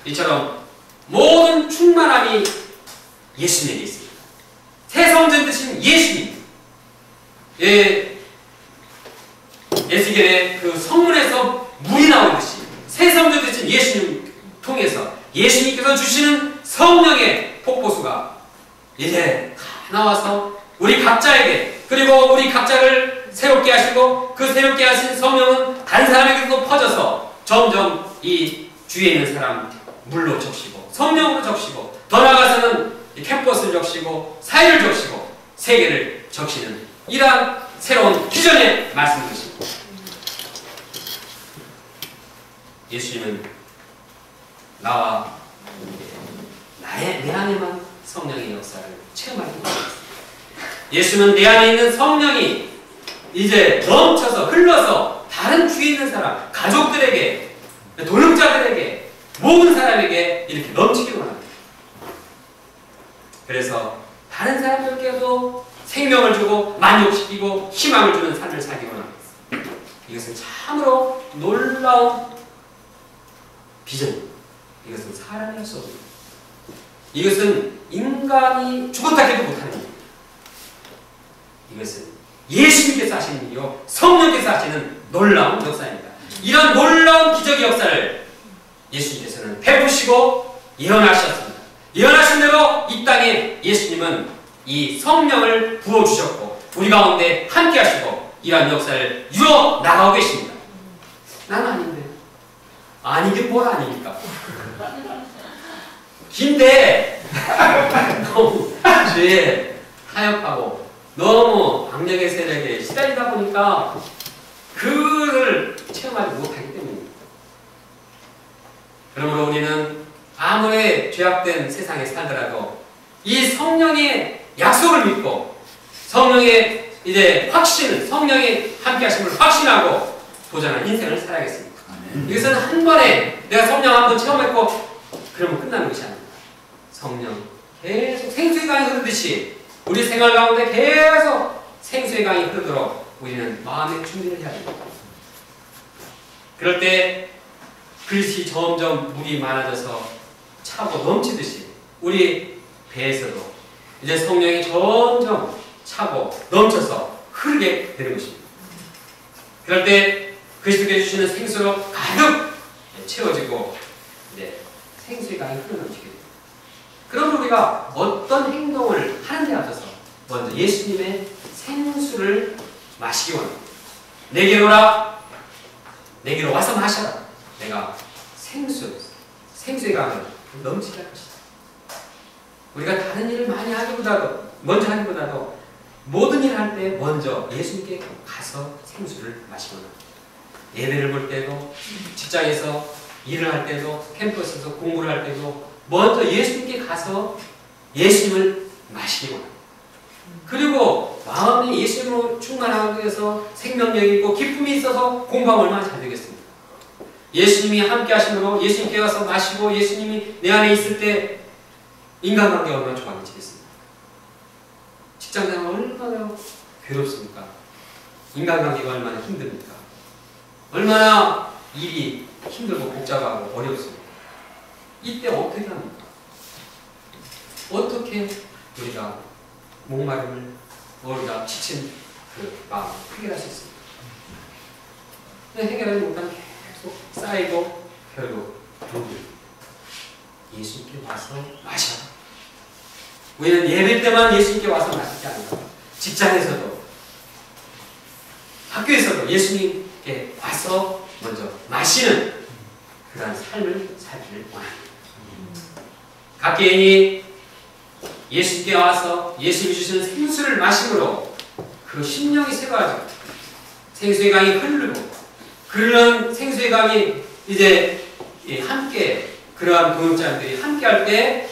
이처럼 모든 충만함이 예수님에게 있습니다. 새 성전 되신 예수님. 예, 에스겔의 그 성문에서 물이 나오듯이 새 성전 되신 예수님 통해서 예수님께서 주시는 성령의 폭포수가 이제 다 나와서 우리 각자에게, 그리고 우리 각자를 새롭게 하시고 그 새롭게 하신 성령은 다른 사람에게도 퍼져서 점점 이 주위에 있는 사람 물로 적시고 성령으로 적시고 더 나아가서는 캠퍼스를 적시고 사회를 적시고 세계를 적시는 이러한 새로운 기전의 말씀인 것입니다. 예수님은 내 안에만 성령의 역사를 체험하게 되었습니다. 예수는 내 안에 있는 성령이 이제 넘쳐서 흘러서 다른 주위에 있는 사람, 가족들에게, 동역자들에게, 모든 사람에게 이렇게 넘치기 원합니다. 그래서 다른 사람들께도 생명을 주고 만족시키고 희망을 주는 삶을 살기 원합니다. 이것은 참으로 놀라운 비전입니다. 이것은 사람이 할 수 없습니다. 이것은 인간이 죽었다 해도 못하는 일입니다. 이것은 예수님께서 하시는 일이요 성령께서 하시는 놀라운 역사입니다. 이런 놀라운 기적의 역사를 예수님께서는 베푸시고 예언하셨습니다. 예언하신 대로 이 땅에 예수님은 이 성령을 부어주셨고 우리 가운데 함께 하시고 이러한 역사를 이루어 나가고 계십니다. 나는 아닌데. 아니긴 뭘 아닙니까? 긴데 너무 죄에 타협하고 너무 악력의 세력에 시달리다 보니까 그를 체험하지 못하기 때문입니다. 그러므로 우리는 아무리 죄악된 세상에 살더라도 이 성령의 약속을 믿고 성령의 이제 확신, 성령의 함께 하심을 확신하고 도전한 인생을 살아야겠습니다. 이것은 한 번에 내가 성령 한번 체험했고 그러면 끝나는 것이 아닙니다. 성령 계속 생수의 강이 흐르듯이 우리 생활 가운데 계속 생수의 강이 흐르도록 우리는 마음의 준비를 해야 됩니다. 그럴 때 그릇이 점점 물이 많아져서 차고 넘치듯이 우리 배에서도 이제 성령이 점점 차고 넘쳐서 흐르게 되는 것입니다. 그럴 때 그리스도께서 주시는 생수로 가득 채워지고 이제 생수의 강이 흘러넘치게 됩니다. 그러면 우리가 어떤 행동을 하는 데 앞서서 먼저 예수님의 생수를 마시기 원합니다. 내게로 오라, 내게로 와서 마셔라. 내가 생수의 강을 넘치게 할 것이다. 우리가 다른 일을 많이 하기보다도 먼저 하기보다도 모든 일을 할 때 먼저 예수님께 가서 생수를 마시기 원합니다. 예배를 볼 때도, 직장에서 일을 할 때도, 캠퍼스에서 공부를 할 때도 먼저 예수님께 가서 예수님을 마시기 원합니다. 그리고 마음에 예수님으로 충만하기 위해서 생명력이 있고 기쁨이 있어서 공부하면 얼마나 잘 되겠습니까? 예수님이 함께 하심으로 예수님께 가서 마시고 예수님이 내 안에 있을 때 인간관계가 얼마나 좋아지겠습니까? 직장생활 얼마나 괴롭습니까? 인간관계가 얼마나 힘듭니까? 얼마나 일이 힘들고 복잡하고 어렵습니까? 이때 어떻게 합니까? 어떻게 우리가 목마름을 우리가 지친 그 마음을 해결할 수 있습니까? 해결하지 못하면 계속 쌓이고 결국 예수님께 와서 마셔. 우리는 예배 때만 예수님께 와서 마시지 않는다. 직장에서도 학교에서도 예수님께 와서 먼저 마시는 그러한 삶을 살기를 원합니다. 각 개인이 예수님께 와서 예수님이 주시는 생수를 마심으로 그 심령이 새로워지고 생수의 강이 흐르고 그런 생수의 강이 이제 함께 그러한 동역자들이 함께 할 때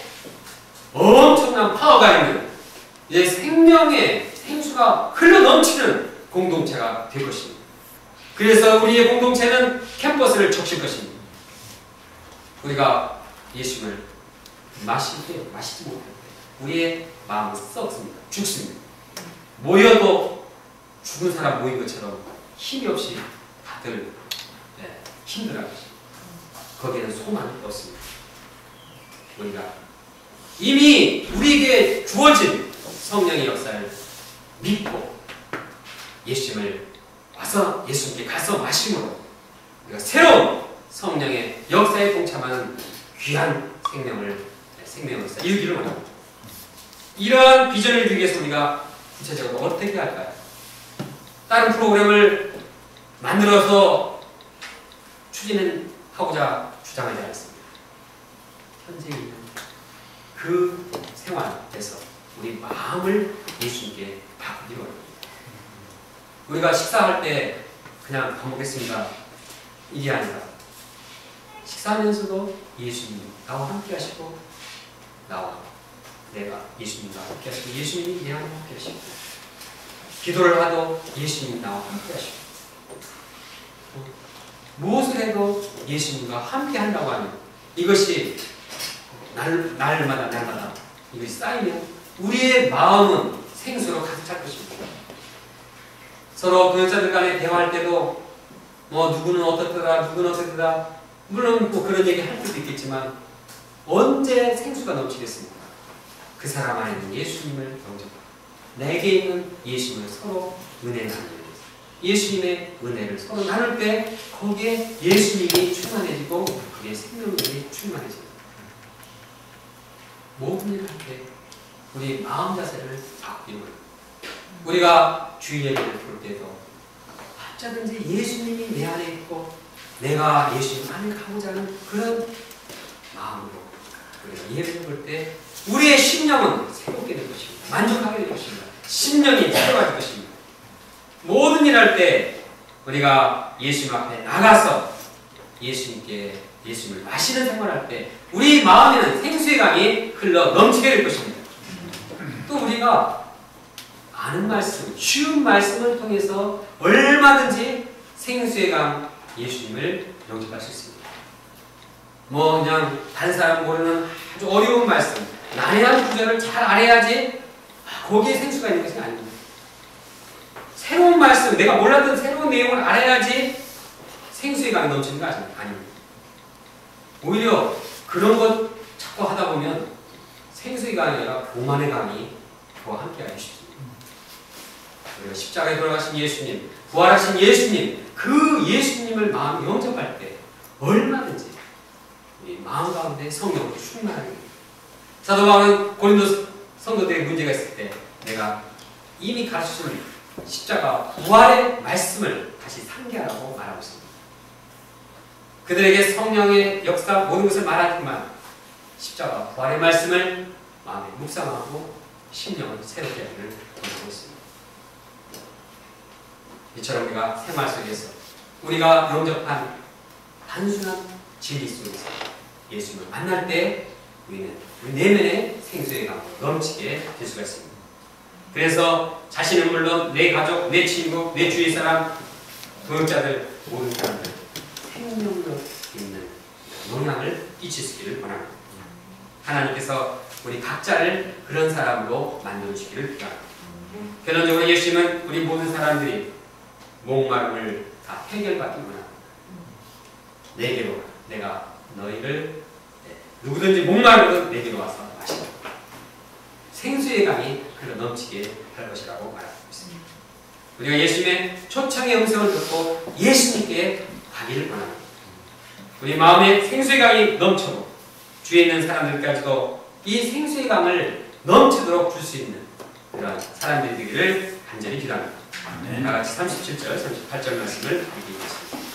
엄청난 파워가 있는 이제 생명의 생수가 흘러 넘치는 공동체가 될 것입니다. 그래서 우리의 공동체는 캠퍼스를 적실 것입니다. 우리가 예수님을 마실 때 마시지 못할 때 우리의 마음은 썩습니다. 죽습니다. 모여도 죽은 사람 모인 것처럼 힘이 없이 다들 힘들어하죠. 거기에는 소망이 없습니다. 우리가 이미 우리에게 주어진 성령의 역사를 믿고 예수님을 와서 예수님께 가서 마심으로 우리가 새로운 성령의 역사에 동참하는 귀한 생명으로서 이루기를 원합니다. 이러한 비전을 이루기 위해서 우리가 구체적으로 어떻게 할까요? 다른 프로그램을 만들어서 추진하고자 주장하지 않습니다. 현재 있는 그 생활에서 우리 마음을 예수님께 바꾸기로 합니다. 우리가 식사할 때 그냥 밥 먹겠습니다. 이게 아니라 식사하면서도 예수님 나와 함께 하시고 나와 내가 예수님과 함께 하시고 예수님이 내 안에 함께 하시고 기도를 하도 예수님이 나와 함께 하시고 무엇을 해도 예수님과 함께 한다고 하면 이것이 날마다 이것이 쌓이면 우리의 마음은 생수로 가득 찰 것입니다. 서로 교역자들 간에 대화할 때도 누구는 어떻더라 누구는 어떻더라 물론 그런 얘기 할 수도 있겠지만 언제 생수가 넘치겠습니까? 그 사람 안에 있는 예수님을 영접하고 내게 있는 예수님을 서로 은혜 나누는 예수님의 은혜를 서로 나눌 때 거기에 예수님이 충만해지고 그게 생명력이 충만해집니다. 모든 일을 할 때 우리 마음 자세를 바꾸는 거예요. 우리가 주일 예배를 부를 때도 어쩌든지 예수님이 내 안에 있고 내가 예수님 안에 가고자 하는 그런 마음으로 우리가 예배를 부를 때 우리의 심령은 새롭게 될 것입니다. 만족하게 될 것입니다. 심령이 새로워질 것입니다. 모든 일 할 때 우리가 예수님 앞에 나가서 예수님께 예수님을 마시는 생활할 때 우리 마음에는 생수의 강이 흘러 넘치게 될 것입니다. 또 우리가 아는 말씀, 쉬운 말씀을 통해서 얼마든지 생수의 강 예수님을 영접할 수 있습니다. 그냥 다른 사람 모르는 아주 어려운 말씀, 난해한 구절을 잘 알아야지 거기에 생수가 있는 것이 아닙니다. 새로운 말씀, 내가 몰랐던 새로운 내용을 알아야지 생수의 강이 넘치는 거 아닙니다. 오히려 그런 것 자꾸 하다 보면 생수의 강이 아니라 교만의 강이 그와 함께 하기 쉽습니다. 우리가 십자가에 돌아가신 예수님, 부활하신 예수님, 그 예수님을 마음 영접할 때 얼마든지 우리 마음 가운데 성령으로 충만하게 됩니다. 사도 바울은 고린도 성도들의 문제가 있을 때 내가 이미 가르쳐준 십자가 부활의 말씀을 다시 상기하라고 말하고 있습니다. 그들에게 성령의 역사 모든 것을 말하지만 십자가 부활의 말씀을 마음에 묵상하고 심령을 새롭게 하기를 권하고 있습니다. 이처럼 우리가 생활 속에서 우리가 영접한 단순한 진리 속에서 예수님을 만날 때 우리는 우리 내면의 생수의 강으로 넘치게 될 수가 있습니다. 그래서 자신은 물론 내 가족, 내 친구, 내 주위 사람, 교역자들 모든 사람들 생명력 있는 영향을 끼칠 수 있기를 원합니다. 하나님께서 우리 각자를 그런 사람으로 만들어주시기를 바랍니다. 결론적으로 예수님은 우리 모든 사람들이 목마름을 다 해결받기 원합니다. 내게로 내가 너희를 누구든지 목마르든 내게로 와서 마시라. 생수의 강이 흘러 넘치게 할 것이라고 말하고 있습니다. 우리가 예수님의 초청의 음성을 듣고 예수님께 가기를 원합니다. 우리 마음에 생수의 강이 넘쳐고 주위에 있는 사람들까지도 이 생수의 강을 넘치도록 줄 수 있는 그런 사람들이 되기를 간절히 기도합니다. 다같이 37절, 38절 말씀을 읽겠습니다.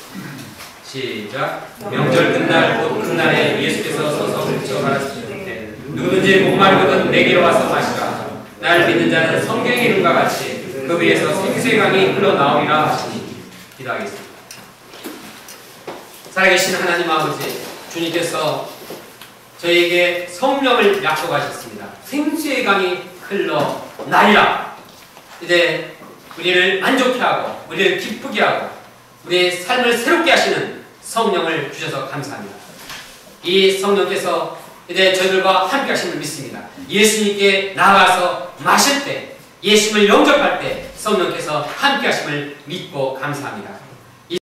시작. 명절 끝날 곧 그날에 예수께서 서서 붙여 가르치시되 누구든지 목마르거든 내게로 와서 마시라. 날 믿는 자는 성경의 이름과 같이 그 위에서 생수의 강이 흘러나오리라 하시니. 기도하겠습니다. 살아계신 하나님 아버지, 주님께서 저희에게 성령을 약속하셨습니다. 생수의 강이 흘러나리라. 이제 우리를 만족해 하고 우리를 기쁘게 하고 우리의 삶을 새롭게 하시는 성령을 주셔서 감사합니다. 이 성령께서 이제 저희들과 함께 하심을 믿습니다. 예수님께 나아가서 마실 때, 예수님을 영접할 때 성령께서 함께 하심을 믿고 감사합니다.